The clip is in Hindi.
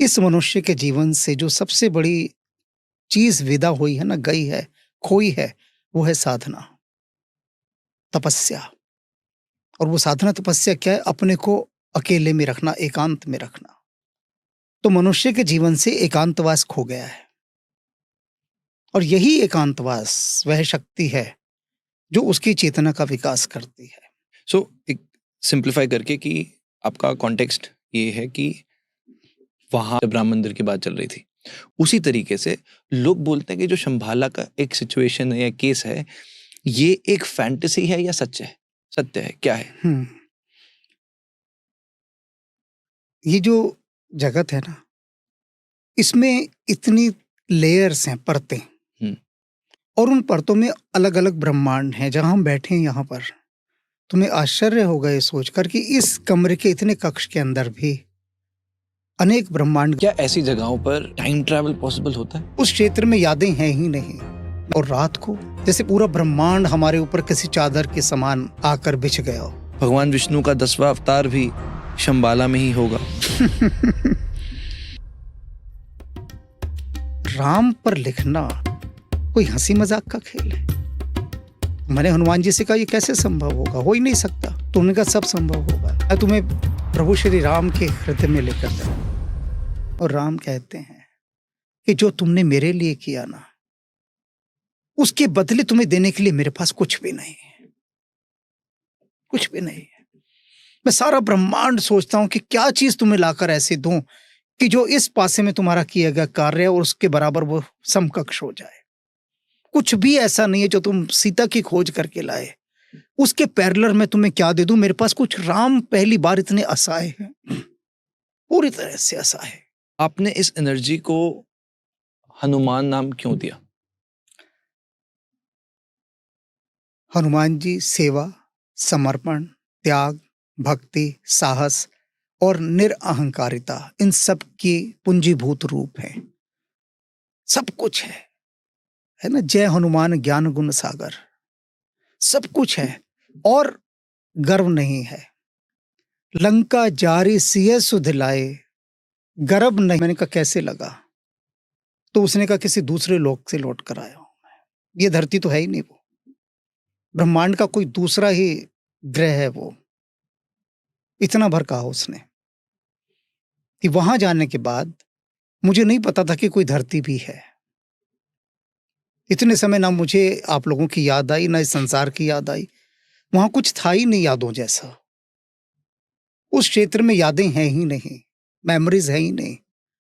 इस मनुष्य के जीवन से जो सबसे बड़ी चीज विदा हुई है ना, गई है, खोई है, वो है साधना, तपस्या। और वो साधना तपस्या क्या है? अपने को अकेले में रखना, एकांत में रखना। तो मनुष्य के जीवन से एकांतवास खो गया है, और यही एकांतवास वह शक्ति है जो उसकी चेतना का विकास करती है। एक सिंप्लीफाई करके कि आपका कॉन्टेक्स्ट ये है कि वहां जब राम मंदिर की बात चल रही थी, उसी तरीके से लोग बोलते हैं कि जो शंभाला का एक सिचुएशन है या केस है, ये एक फैंटेसी है या सच है? सत्य है, क्या है? ये जो जगत है ना, इसमें इतनी लेयर्स हैं, परतें, और उन परतों में अलग अलग ब्रह्मांड हैं। जहां हम बैठे हैं यहाँ पर, तुम्हें आश्चर्य होगा ये सोचकर कि इस कमरे के इतने कक्ष के अंदर भी अनेक ब्रह्मांड। क्या ऐसी जगहों पर टाइम ट्रैवल पॉसिबल होता है? उस क्षेत्र में यादें हैं ही नहीं, और रात को जैसे पूरा ब्रह्मांड हमारे ऊपर किसी चादर के समान आकर बिछ गया हो। भगवान विष्णु का 10वां अवतार भी शंबाला में ही होगा। राम पर लिखना कोई हंसी मजाक का खेल है? मैंने हनुमान जी से कहा, ये कैसे संभव होगा? हो ही नहीं सकता। तो उन्होंने कहा, सब संभव होगा, मैं तुम्हें प्रभु श्री राम के हृदय में लेकर जाऊं। और राम कहते हैं कि जो तुमने मेरे लिए किया ना, उसके बदले तुम्हें देने के लिए मेरे पास कुछ भी नहीं है, कुछ भी नहीं है। मैं सारा ब्रह्मांड सोचता हूं कि क्या चीज तुम्हें लाकर ऐसे दूं कि जो इस पासे में तुम्हारा किया गया कार्य है और उसके बराबर वो समकक्ष हो जाए। कुछ भी ऐसा नहीं है जो तुम सीता की खोज करके लाए, उसके पैरेलल में तुम्हें क्या दे दूं? मेरे पास कुछ। राम पहली बार इतने असहाय हैं, पूरी तरह से असहाय। आपने इस एनर्जी को हनुमान नाम क्यों दिया? हनुमान जी सेवा, समर्पण, त्याग, भक्ति, साहस और निरअहंकारिता, इन सब की पूंजीभूत रूप है। सब कुछ है ना। जय हनुमान ज्ञान गुण सागर, सब कुछ है, और गर्व नहीं है। लंका जारी सिय सुध लाए, गर्व नहीं। मैंने कहा, कैसे लगा? तो उसने कहा, किसी दूसरे लोक से लौट कर आया हूं मैं। ये धरती तो है ही नहीं, वो ब्रह्मांड का कोई दूसरा ही ग्रह है। वो इतना भर कहा उसने कि वहां जाने के बाद मुझे नहीं पता था कि कोई धरती भी है। इतने समय ना मुझे आप लोगों की याद आई, ना इस संसार की याद आई। वहां कुछ था ही नहीं यादों जैसा। उस क्षेत्र में यादें हैं ही नहीं, मेमोरीज है ही नहीं।